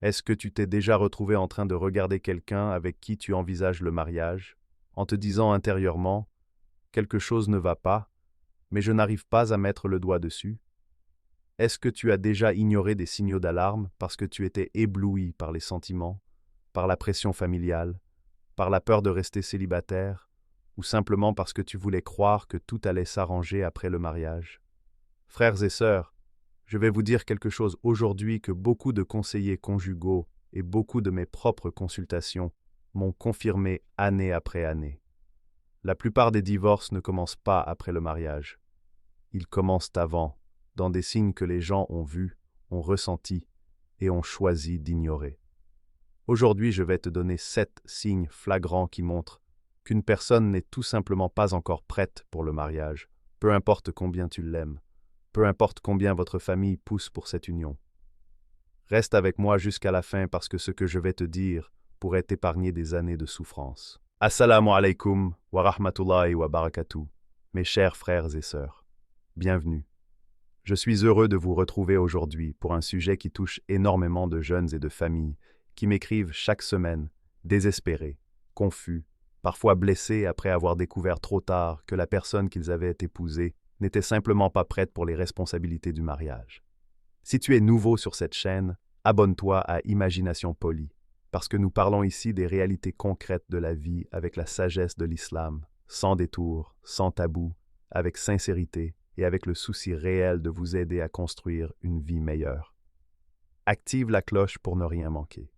Est-ce que tu t'es déjà retrouvé en train de regarder quelqu'un avec qui tu envisages le mariage, en te disant intérieurement, quelque chose ne va pas, mais je n'arrive pas à mettre le doigt dessus? Est-ce que tu as déjà ignoré des signaux d'alarme parce que tu étais ébloui par les sentiments, par la pression familiale, par la peur de rester célibataire, ou simplement parce que tu voulais croire que tout allait s'arranger après le mariage? Frères et sœurs, je vais vous dire quelque chose aujourd'hui que beaucoup de conseillers conjugaux et beaucoup de mes propres consultations m'ont confirmé année après année. La plupart des divorces ne commencent pas après le mariage. Ils commencent avant, dans des signes que les gens ont vus, ont ressentis et ont choisi d'ignorer. Aujourd'hui, je vais te donner 7 signes flagrants qui montrent qu'une personne n'est tout simplement pas encore prête pour le mariage, peu importe combien tu l'aimes, peu importe combien votre famille pousse pour cette union. Reste avec moi jusqu'à la fin parce que ce que je vais te dire pourrait t'épargner des années de souffrance. Assalamu alaikum wa rahmatullahi wa barakatuh, mes chers frères et sœurs. Bienvenue. Je suis heureux de vous retrouver aujourd'hui pour un sujet qui touche énormément de jeunes et de familles qui m'écrivent chaque semaine, désespérés, confus, parfois blessés après avoir découvert trop tard que la personne qu'ils avaient épousée n'était simplement pas prête pour les responsabilités du mariage. Si tu es nouveau sur cette chaîne, abonne-toi à Imagination Polie, parce que nous parlons ici des réalités concrètes de la vie avec la sagesse de l'islam, sans détour, sans tabou, avec sincérité et avec le souci réel de vous aider à construire une vie meilleure. Active la cloche pour ne rien manquer.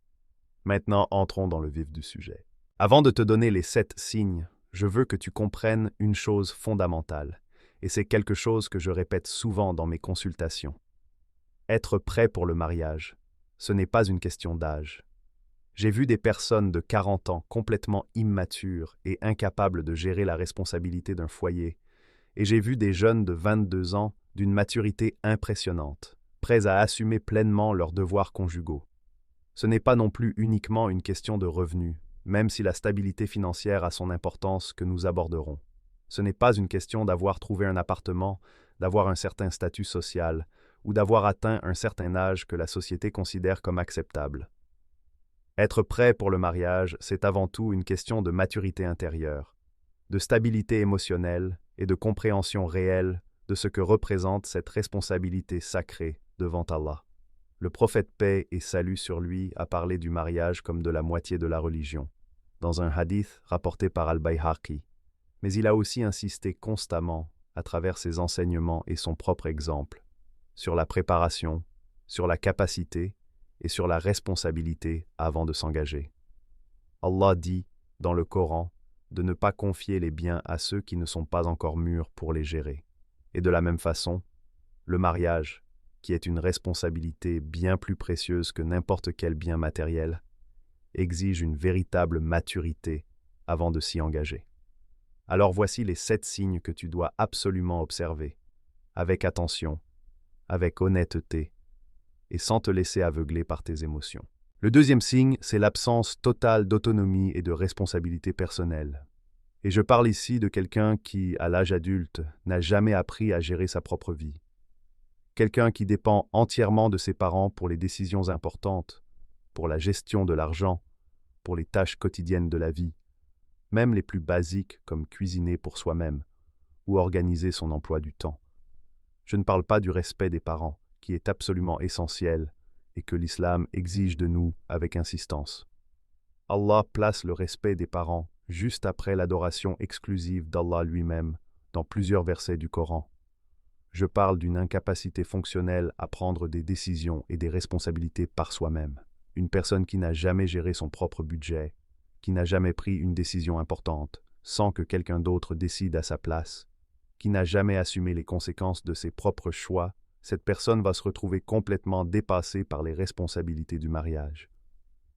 Maintenant, entrons dans le vif du sujet. Avant de te donner les 7 signes, je veux que tu comprennes une chose fondamentale, et c'est quelque chose que je répète souvent dans mes consultations. Être prêt pour le mariage, ce n'est pas une question d'âge. J'ai vu des personnes de 40 ans complètement immatures et incapables de gérer la responsabilité d'un foyer, et j'ai vu des jeunes de 22 ans d'une maturité impressionnante, prêts à assumer pleinement leurs devoirs conjugaux. Ce n'est pas non plus uniquement une question de revenus, même si la stabilité financière a son importance que nous aborderons. Ce n'est pas une question d'avoir trouvé un appartement, d'avoir un certain statut social, ou d'avoir atteint un certain âge que la société considère comme acceptable. Être prêt pour le mariage, c'est avant tout une question de maturité intérieure, de stabilité émotionnelle et de compréhension réelle de ce que représente cette responsabilité sacrée devant Allah. Le prophète paix et salut sur lui a parlé du mariage comme de la moitié de la religion, dans un hadith rapporté par Al-Bayhaqi, mais il a aussi insisté constamment, à travers ses enseignements et son propre exemple, sur la préparation, sur la capacité et sur la responsabilité avant de s'engager. Allah dit, dans le Coran, de ne pas confier les biens à ceux qui ne sont pas encore mûrs pour les gérer. Et de la même façon, le mariage, qui est une responsabilité bien plus précieuse que n'importe quel bien matériel, exige une véritable maturité avant de s'y engager. Alors voici les 7 signes que tu dois absolument observer, avec attention, avec honnêteté, et sans te laisser aveugler par tes émotions. Le deuxième signe, c'est l'absence totale d'autonomie et de responsabilité personnelle. Et je parle ici de quelqu'un qui, à l'âge adulte, n'a jamais appris à gérer sa propre vie. Quelqu'un qui dépend entièrement de ses parents pour les décisions importantes, pour la gestion de l'argent, pour les tâches quotidiennes de la vie, même les plus basiques comme cuisiner pour soi-même ou organiser son emploi du temps. Je ne parle pas du respect des parents, qui est absolument essentiel et que l'islam exige de nous avec insistance. Allah place le respect des parents juste après l'adoration exclusive d'Allah lui-même dans plusieurs versets du Coran. Je parle d'une incapacité fonctionnelle à prendre des décisions et des responsabilités par soi-même. Une personne qui n'a jamais géré son propre budget, qui n'a jamais pris une décision importante sans que quelqu'un d'autre décide à sa place, qui n'a jamais assumé les conséquences de ses propres choix, cette personne va se retrouver complètement dépassée par les responsabilités du mariage.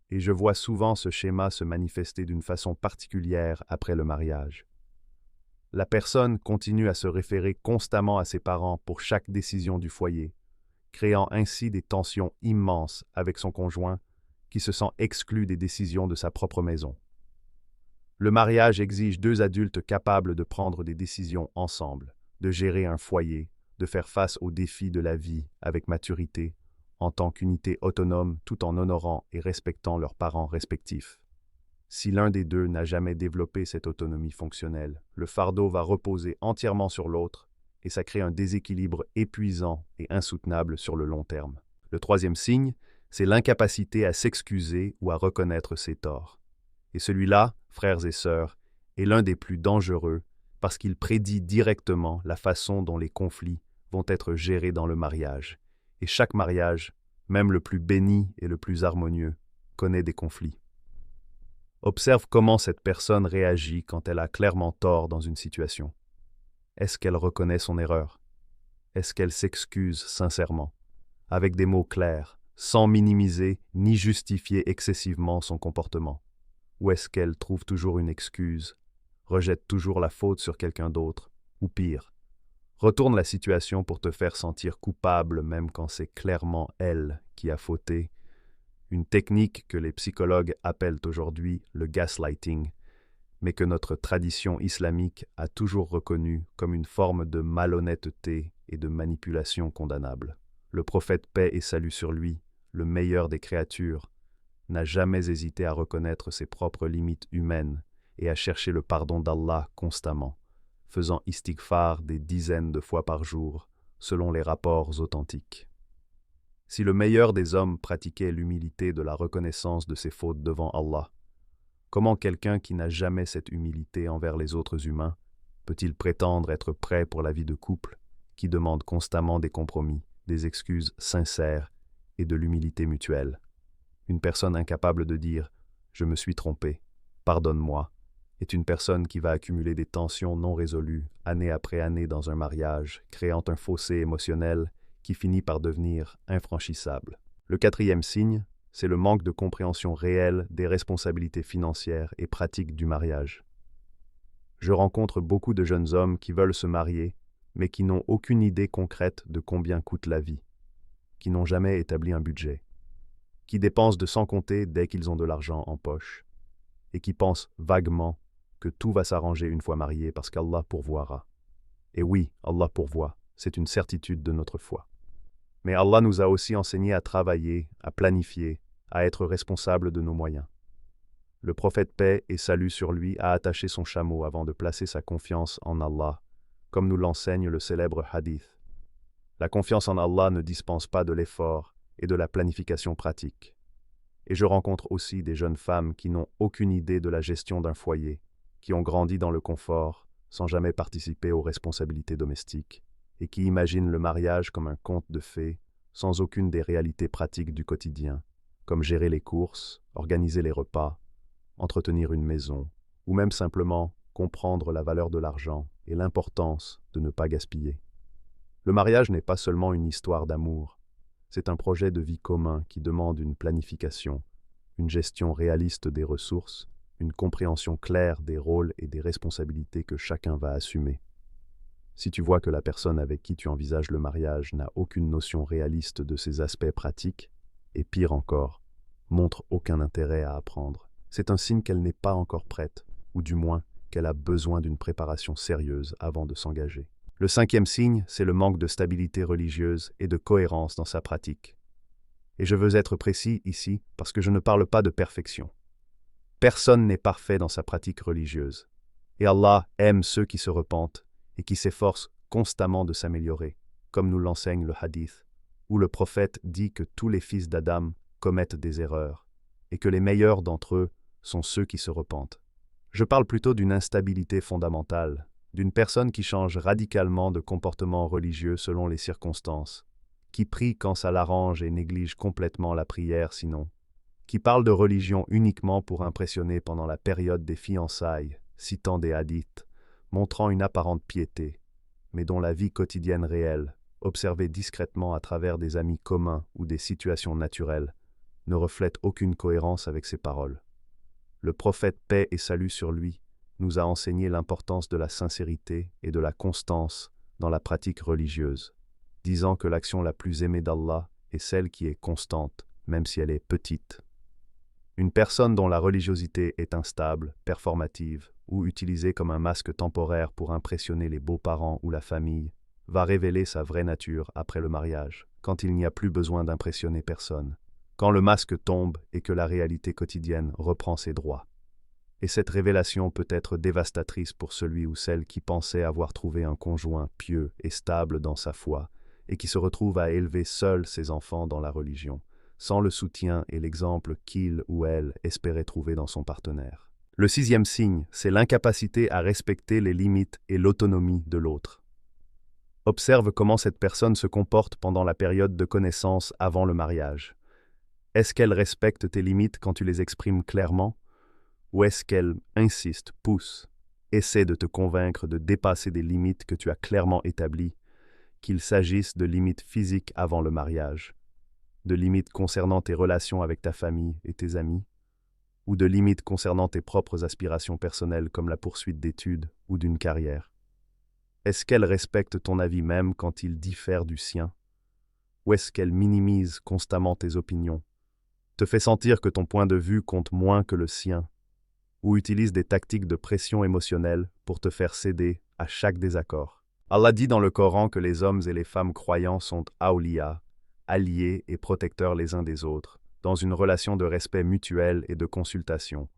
Et je vois souvent ce schéma se manifester d'une façon particulière après le mariage. La personne continue à se référer constamment à ses parents pour chaque décision du foyer, créant ainsi des tensions immenses avec son conjoint qui se sent exclu des décisions de sa propre maison. Le mariage exige 2 adultes capables de prendre des décisions ensemble, de gérer un foyer, de faire face aux défis de la vie avec maturité, en tant qu'unité autonome tout en honorant et respectant leurs parents respectifs. Si l'un des deux n'a jamais développé cette autonomie fonctionnelle, le fardeau va reposer entièrement sur l'autre et ça crée un déséquilibre épuisant et insoutenable sur le long terme. Le troisième signe, c'est l'incapacité à s'excuser ou à reconnaître ses torts. Et celui-là, frères et sœurs, est l'un des plus dangereux parce qu'il prédit directement la façon dont les conflits vont être gérés dans le mariage. Et chaque mariage, même le plus béni et le plus harmonieux, connaît des conflits. Observe comment cette personne réagit quand elle a clairement tort dans une situation. Est-ce qu'elle reconnaît son erreur? Est-ce qu'elle s'excuse sincèrement, avec des mots clairs, sans minimiser ni justifier excessivement son comportement? Ou est-ce qu'elle trouve toujours une excuse, rejette toujours la faute sur quelqu'un d'autre, ou pire, retourne la situation pour te faire sentir coupable même quand c'est clairement elle qui a fauté? Une technique que les psychologues appellent aujourd'hui le gaslighting, mais que notre tradition islamique a toujours reconnue comme une forme de malhonnêteté et de manipulation condamnable. Le prophète paix et salut sur lui, le meilleur des créatures, n'a jamais hésité à reconnaître ses propres limites humaines et à chercher le pardon d'Allah constamment, faisant istighfar des dizaines de fois par jour, selon les rapports authentiques. Si le meilleur des hommes pratiquait l'humilité de la reconnaissance de ses fautes devant Allah, comment quelqu'un qui n'a jamais cette humilité envers les autres humains peut-il prétendre être prêt pour la vie de couple, qui demande constamment des compromis, des excuses sincères et de l'humilité mutuelle? Une personne incapable de dire « je me suis trompé, pardonne-moi » est une personne qui va accumuler des tensions non résolues, année après année dans un mariage, créant un fossé émotionnel qui finit par devenir infranchissable. Le quatrième signe, c'est le manque de compréhension réelle des responsabilités financières et pratiques du mariage. Je rencontre beaucoup de jeunes hommes qui veulent se marier, mais qui n'ont aucune idée concrète de combien coûte la vie, qui n'ont jamais établi un budget, qui dépensent de sans compter dès qu'ils ont de l'argent en poche, et qui pensent vaguement que tout va s'arranger une fois mariés parce qu'Allah pourvoira. Et oui, Allah pourvoit, c'est une certitude de notre foi. Mais Allah nous a aussi enseigné à travailler, à planifier, à être responsables de nos moyens. Le prophète paix et salut sur lui a attaché son chameau avant de placer sa confiance en Allah, comme nous l'enseigne le célèbre hadith. La confiance en Allah ne dispense pas de l'effort et de la planification pratique. Et je rencontre aussi des jeunes femmes qui n'ont aucune idée de la gestion d'un foyer, qui ont grandi dans le confort, sans jamais participer aux responsabilités domestiques, et qui imaginent le mariage comme un conte de fées, sans aucune des réalités pratiques du quotidien, comme gérer les courses, organiser les repas, entretenir une maison, ou même simplement comprendre la valeur de l'argent et l'importance de ne pas gaspiller. Le mariage n'est pas seulement une histoire d'amour, c'est un projet de vie commun qui demande une planification, une gestion réaliste des ressources, une compréhension claire des rôles et des responsabilités que chacun va assumer. Si tu vois que la personne avec qui tu envisages le mariage n'a aucune notion réaliste de ces aspects pratiques, et pire encore, montre aucun intérêt à apprendre, c'est un signe qu'elle n'est pas encore prête, ou du moins qu'elle a besoin d'une préparation sérieuse avant de s'engager. Le cinquième signe, c'est le manque de stabilité religieuse et de cohérence dans sa pratique. Et je veux être précis ici parce que je ne parle pas de perfection. Personne n'est parfait dans sa pratique religieuse. Et Allah aime ceux qui se repentent et qui s'efforcent constamment de s'améliorer, comme nous l'enseigne le hadith, où le prophète dit que tous les fils d'Adam commettent des erreurs et que les meilleurs d'entre eux sont ceux qui se repentent. Je parle plutôt d'une instabilité fondamentale, d'une personne qui change radicalement de comportement religieux selon les circonstances, qui prie quand ça l'arrange et néglige complètement la prière sinon, qui parle de religion uniquement pour impressionner pendant la période des fiançailles, citant des hadiths, montrant une apparente piété, mais dont la vie quotidienne réelle, observée discrètement à travers des amis communs ou des situations naturelles, ne reflète aucune cohérence avec ses paroles. Le prophète paix et salut sur lui nous a enseigné l'importance de la sincérité et de la constance dans la pratique religieuse, disant que l'action la plus aimée d'Allah est celle qui est constante, même si elle est petite. Une personne dont la religiosité est instable, performative ou utilisée comme un masque temporaire pour impressionner les beaux-parents ou la famille va révéler sa vraie nature après le mariage, quand il n'y a plus besoin d'impressionner personne, quand le masque tombe et que la réalité quotidienne reprend ses droits. Et cette révélation peut être dévastatrice pour celui ou celle qui pensait avoir trouvé un conjoint pieux et stable dans sa foi, et qui se retrouve à élever seul ses enfants dans la religion, sans le soutien et l'exemple qu'il ou elle espérait trouver dans son partenaire. Le sixième signe, c'est l'incapacité à respecter les limites et l'autonomie de l'autre. Observe comment cette personne se comporte pendant la période de connaissance avant le mariage. Est-ce qu'elle respecte tes limites quand tu les exprimes clairement? Ou est-ce qu'elle insiste, pousse, essaie de te convaincre de dépasser des limites que tu as clairement établies, qu'il s'agisse de limites physiques avant le mariage, de limites concernant tes relations avec ta famille et tes amis, ou de limites concernant tes propres aspirations personnelles comme la poursuite d'études ou d'une carrière? Est-ce qu'elle respecte ton avis même quand il diffère du sien? Ou est-ce qu'elle minimise constamment tes opinions, te fait sentir que ton point de vue compte moins que le sien, ou utilise des tactiques de pression émotionnelle pour te faire céder à chaque désaccord? Allah dit dans le Coran que les hommes et les femmes croyants sont awliya, alliés et protecteurs les uns des autres, dans une relation de respect mutuel et de consultation,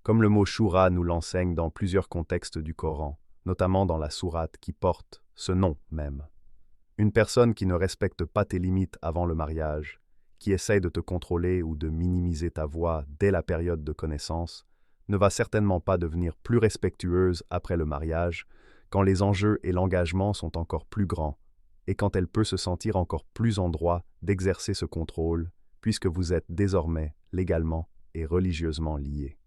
comme le mot shura nous l'enseigne dans plusieurs contextes du Coran, notamment dans la sourate qui porte ce nom même. Une personne qui ne respecte pas tes limites avant le mariage, qui essaye de te contrôler ou de minimiser ta voix dès la période de connaissance, ne va certainement pas devenir plus respectueuse après le mariage, quand les enjeux et l'engagement sont encore plus grands, et quand elle peut se sentir encore plus en droit d'exercer ce contrôle, puisque vous êtes désormais légalement et religieusement liés.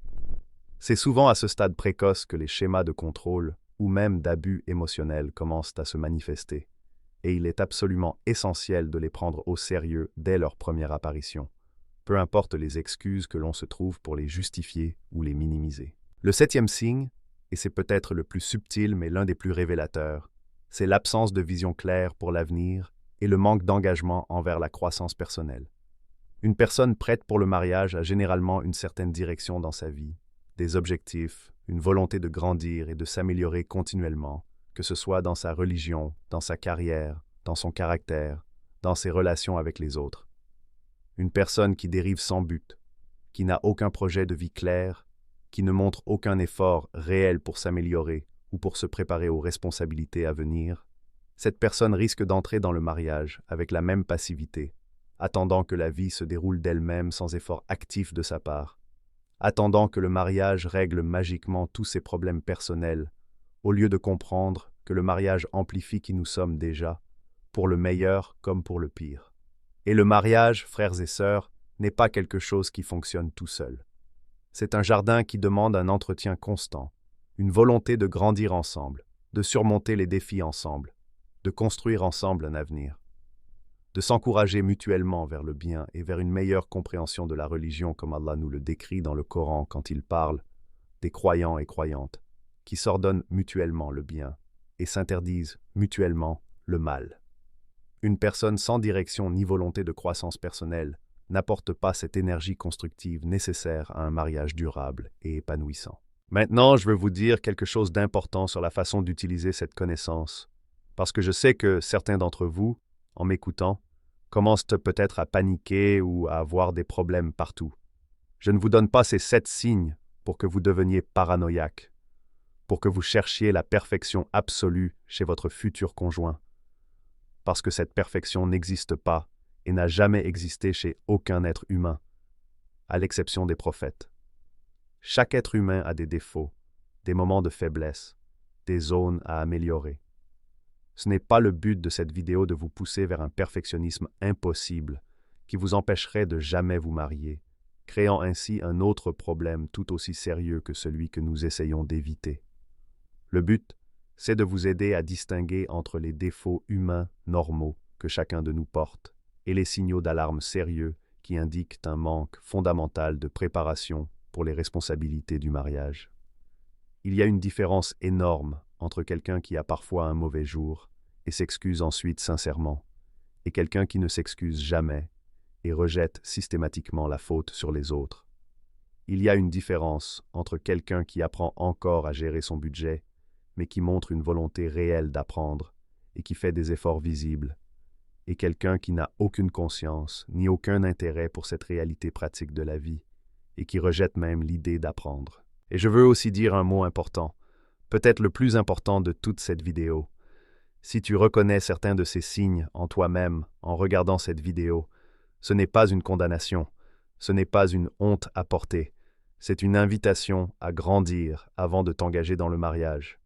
C'est souvent à ce stade précoce que les schémas de contrôle, ou même d'abus émotionnels commencent à se manifester, et il est absolument essentiel de les prendre au sérieux dès leur première apparition, peu importe les excuses que l'on se trouve pour les justifier ou les minimiser. Le septième signe, et c'est peut-être le plus subtil mais l'un des plus révélateurs, c'est l'absence de vision claire pour l'avenir et le manque d'engagement envers la croissance personnelle. Une personne prête pour le mariage a généralement une certaine direction dans sa vie, des objectifs, une volonté de grandir et de s'améliorer continuellement, que ce soit dans sa religion, dans sa carrière, dans son caractère, dans ses relations avec les autres. Une personne qui dérive sans but, qui n'a aucun projet de vie clair, qui ne montre aucun effort réel pour s'améliorer ou pour se préparer aux responsabilités à venir, cette personne risque d'entrer dans le mariage avec la même passivité, attendant que la vie se déroule d'elle-même sans effort actif de sa part, attendant que le mariage règle magiquement tous ses problèmes personnels, au lieu de comprendre que le mariage amplifie qui nous sommes déjà, pour le meilleur comme pour le pire. Et le mariage, frères et sœurs, n'est pas quelque chose qui fonctionne tout seul. C'est un jardin qui demande un entretien constant, une volonté de grandir ensemble, de surmonter les défis ensemble, de construire ensemble un avenir, de s'encourager mutuellement vers le bien et vers une meilleure compréhension de la religion comme Allah nous le décrit dans le Coran quand il parle des croyants et croyantes, qui s'ordonnent mutuellement le bien et s'interdisent mutuellement le mal. Une personne sans direction ni volonté de croissance personnelle n'apporte pas cette énergie constructive nécessaire à un mariage durable et épanouissant. Maintenant, je veux vous dire quelque chose d'important sur la façon d'utiliser cette connaissance, parce que je sais que certains d'entre vous, en m'écoutant, commencent peut-être à paniquer ou à avoir des problèmes partout. Je ne vous donne pas ces 7 signes pour que vous deveniez paranoïaque, pour que vous cherchiez la perfection absolue chez votre futur conjoint, parce que cette perfection n'existe pas et n'a jamais existé chez aucun être humain, à l'exception des prophètes. Chaque être humain a des défauts, des moments de faiblesse, des zones à améliorer. Ce n'est pas le but de cette vidéo de vous pousser vers un perfectionnisme impossible qui vous empêcherait de jamais vous marier, créant ainsi un autre problème tout aussi sérieux que celui que nous essayons d'éviter. Le but, c'est de vous aider à distinguer entre les défauts humains normaux que chacun de nous porte et les signaux d'alarme sérieux qui indiquent un manque fondamental de préparation pour les responsabilités du mariage. Il y a une différence énorme entre quelqu'un qui a parfois un mauvais jour et s'excuse ensuite sincèrement, et quelqu'un qui ne s'excuse jamais et rejette systématiquement la faute sur les autres. Il y a une différence entre quelqu'un qui apprend encore à gérer son budget, mais qui montre une volonté réelle d'apprendre et qui fait des efforts visibles, et quelqu'un qui n'a aucune conscience ni aucun intérêt pour cette réalité pratique de la vie et qui rejette même l'idée d'apprendre. Et je veux aussi dire un mot important, peut-être le plus important de toute cette vidéo. Si tu reconnais certains de ces signes en toi-même en regardant cette vidéo, ce n'est pas une condamnation, ce n'est pas une honte à porter, c'est une invitation à grandir avant de t'engager dans le mariage.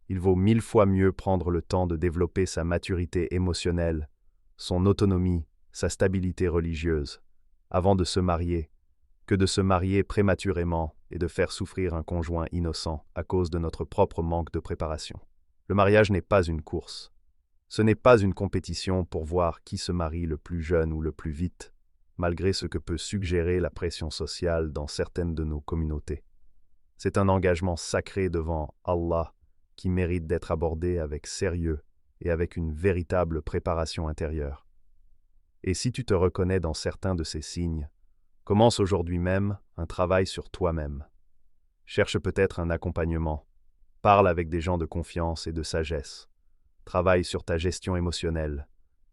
Il vaut 1000 fois mieux prendre le temps de développer sa maturité émotionnelle, son autonomie, sa stabilité religieuse, avant de se marier, que de se marier prématurément et de faire souffrir un conjoint innocent à cause de notre propre manque de préparation. Le mariage n'est pas une course. Ce n'est pas une compétition pour voir qui se marie le plus jeune ou le plus vite, malgré ce que peut suggérer la pression sociale dans certaines de nos communautés. C'est un engagement sacré devant Allah qui mérite d'être abordé avec sérieux et avec une véritable préparation intérieure. Et si tu te reconnais dans certains de ces signes, commence aujourd'hui même un travail sur toi-même. Cherche peut-être un accompagnement. Parle avec des gens de confiance et de sagesse. Travaille sur ta gestion émotionnelle.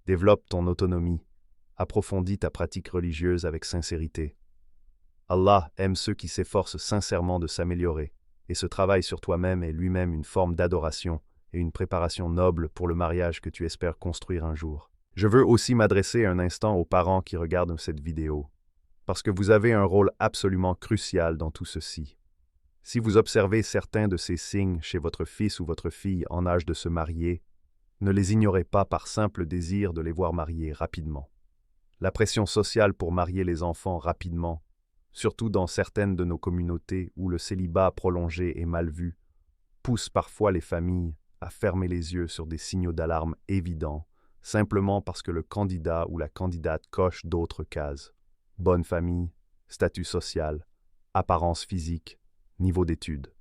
Développe ton autonomie. Approfondis ta pratique religieuse avec sincérité. Allah aime ceux qui s'efforcent sincèrement de s'améliorer, et ce travail sur toi-même est lui-même une forme d'adoration et une préparation noble pour le mariage que tu espères construire un jour. Je veux aussi m'adresser un instant aux parents qui regardent cette vidéo, parce que vous avez un rôle absolument crucial dans tout ceci. Si vous observez certains de ces signes chez votre fils ou votre fille en âge de se marier, ne les ignorez pas par simple désir de les voir mariés rapidement. La pression sociale pour marier les enfants rapidement, surtout dans certaines de nos communautés où le célibat prolongé est mal vu, pousse parfois les familles à fermer les yeux sur des signaux d'alarme évidents, simplement parce que le candidat ou la candidate coche d'autres cases. Bonne famille, statut social, apparence physique, niveau d'études.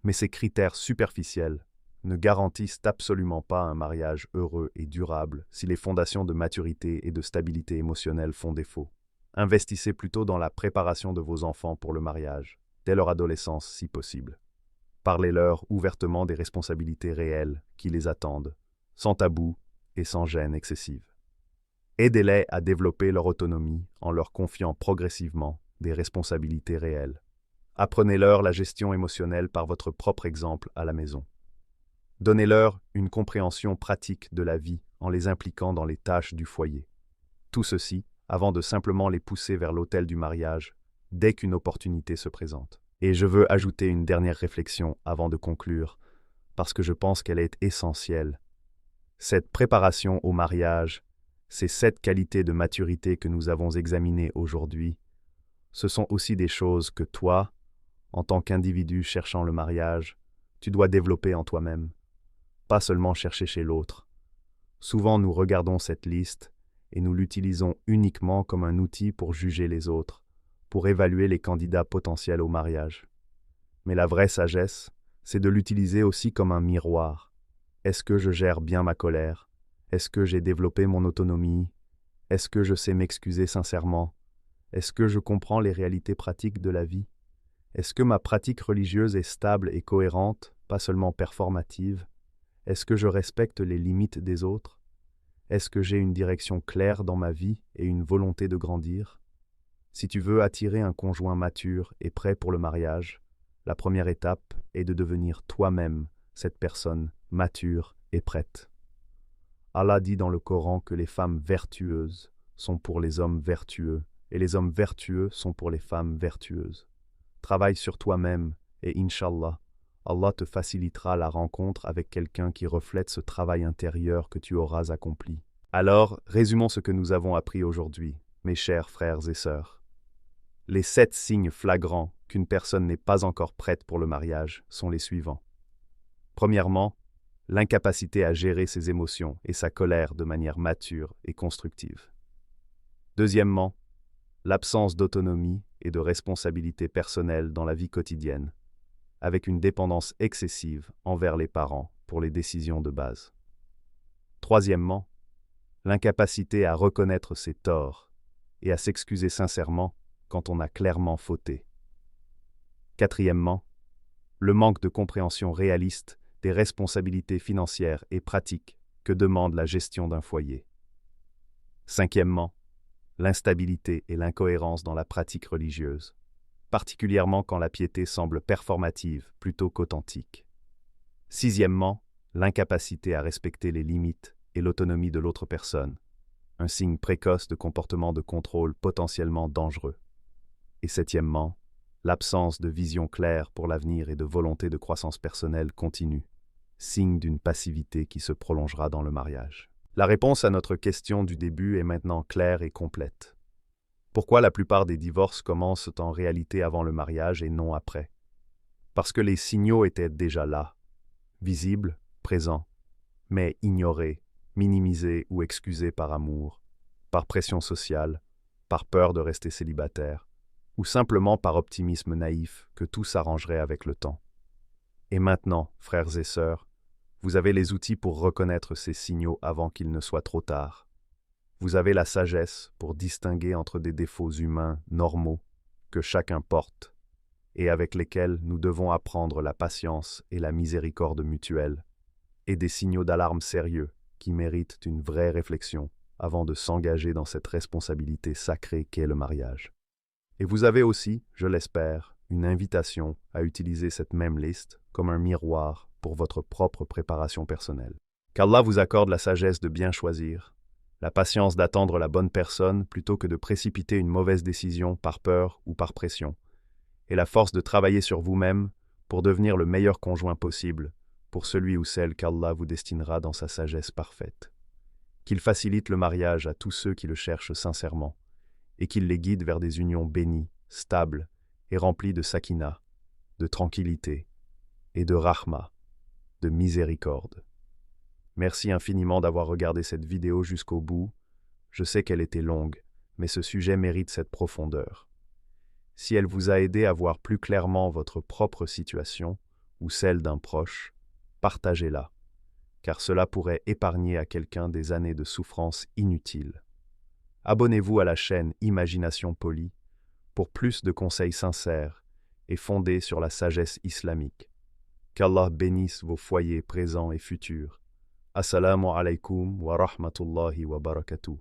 Mais ces critères superficiels ne garantissent absolument pas un mariage heureux et durable si les fondations de maturité et de stabilité émotionnelle font défaut. Investissez plutôt dans la préparation de vos enfants pour le mariage, dès leur adolescence si possible. Parlez-leur ouvertement des responsabilités réelles qui les attendent, sans tabou et sans gêne excessive. Aidez-les à développer leur autonomie en leur confiant progressivement des responsabilités réelles. Apprenez-leur la gestion émotionnelle par votre propre exemple à la maison. Donnez-leur une compréhension pratique de la vie en les impliquant dans les tâches du foyer. Tout ceci avant de simplement les pousser vers l'autel du mariage dès qu'une opportunité se présente. Et je veux ajouter une dernière réflexion avant de conclure, parce que je pense qu'elle est essentielle. Cette préparation au mariage, ces 7 qualités de maturité que nous avons examinées aujourd'hui, ce sont aussi des choses que toi, en tant qu'individu cherchant le mariage, tu dois développer en toi-même, pas seulement chercher chez l'autre. Souvent nous regardons cette liste et nous l'utilisons uniquement comme un outil pour juger les autres, pour évaluer les candidats potentiels au mariage. Mais la vraie sagesse, c'est de l'utiliser aussi comme un miroir. Est-ce que je gère bien ma colère? Est-ce que j'ai développé mon autonomie? Est-ce que je sais m'excuser sincèrement? Est-ce que je comprends les réalités pratiques de la vie? Est-ce que ma pratique religieuse est stable et cohérente, pas seulement performative? Est-ce que je respecte les limites des autres? Est-ce que j'ai une direction claire dans ma vie et une volonté de grandir? Si tu veux attirer un conjoint mature et prêt pour le mariage, la première étape est de devenir toi-même cette personne mature et prête. Allah dit dans le Coran que les femmes vertueuses sont pour les hommes vertueux et les hommes vertueux sont pour les femmes vertueuses. Travaille sur toi-même et Inch'Allah, Allah te facilitera la rencontre avec quelqu'un qui reflète ce travail intérieur que tu auras accompli. Alors, résumons ce que nous avons appris aujourd'hui, mes chers frères et sœurs. Les 7 signes flagrants qu'une personne n'est pas encore prête pour le mariage sont les suivants. Premièrement, l'incapacité à gérer ses émotions et sa colère de manière mature et constructive. Deuxièmement, l'absence d'autonomie et de responsabilité personnelle dans la vie quotidienne, avec une dépendance excessive envers les parents pour les décisions de base. Troisièmement, l'incapacité à reconnaître ses torts et à s'excuser sincèrement quand on a clairement fauté. Quatrièmement, le manque de compréhension réaliste des responsabilités financières et pratiques que demande la gestion d'un foyer. Cinquièmement, l'instabilité et l'incohérence dans la pratique religieuse, particulièrement quand la piété semble performative plutôt qu'authentique. Sixièmement, l'incapacité à respecter les limites et l'autonomie de l'autre personne, un signe précoce de comportement de contrôle potentiellement dangereux. Et septièmement, l'absence de vision claire pour l'avenir et de volonté de croissance personnelle continue, signe d'une passivité qui se prolongera dans le mariage. La réponse à notre question du début est maintenant claire et complète. Pourquoi la plupart des divorces commencent en réalité avant le mariage et non après? Parce que les signaux étaient déjà là, visibles, présents, mais ignorés, minimisés ou excusés par amour, par pression sociale, par peur de rester célibataire, ou simplement par optimisme naïf que tout s'arrangerait avec le temps. Et maintenant, frères et sœurs, vous avez les outils pour reconnaître ces signaux avant qu'il ne soit trop tard. Vous avez la sagesse pour distinguer entre des défauts humains normaux que chacun porte et avec lesquels nous devons apprendre la patience et la miséricorde mutuelle, et des signaux d'alarme sérieux qui méritent une vraie réflexion avant de s'engager dans cette responsabilité sacrée qu'est le mariage. Et vous avez aussi, je l'espère, une invitation à utiliser cette même liste comme un miroir pour votre propre préparation personnelle. Qu'Allah vous accorde la sagesse de bien choisir, la patience d'attendre la bonne personne plutôt que de précipiter une mauvaise décision par peur ou par pression, et la force de travailler sur vous-même pour devenir le meilleur conjoint possible pour celui ou celle qu'Allah vous destinera dans sa sagesse parfaite. Qu'il facilite le mariage à tous ceux qui le cherchent sincèrement, et qu'il les guide vers des unions bénies, stables et remplies de sakina, de tranquillité et de rahma, de miséricorde. Merci infiniment d'avoir regardé cette vidéo jusqu'au bout. Je sais qu'elle était longue, mais ce sujet mérite cette profondeur. Si elle vous a aidé à voir plus clairement votre propre situation ou celle d'un proche, partagez-la, car cela pourrait épargner à quelqu'un des années de souffrance inutiles. Abonnez-vous à la chaîne Imagination Polie pour plus de conseils sincères et fondés sur la sagesse islamique. Qu'Allah bénisse vos foyers présents et futurs. Assalamu alaikum wa rahmatullahi wa barakatuh.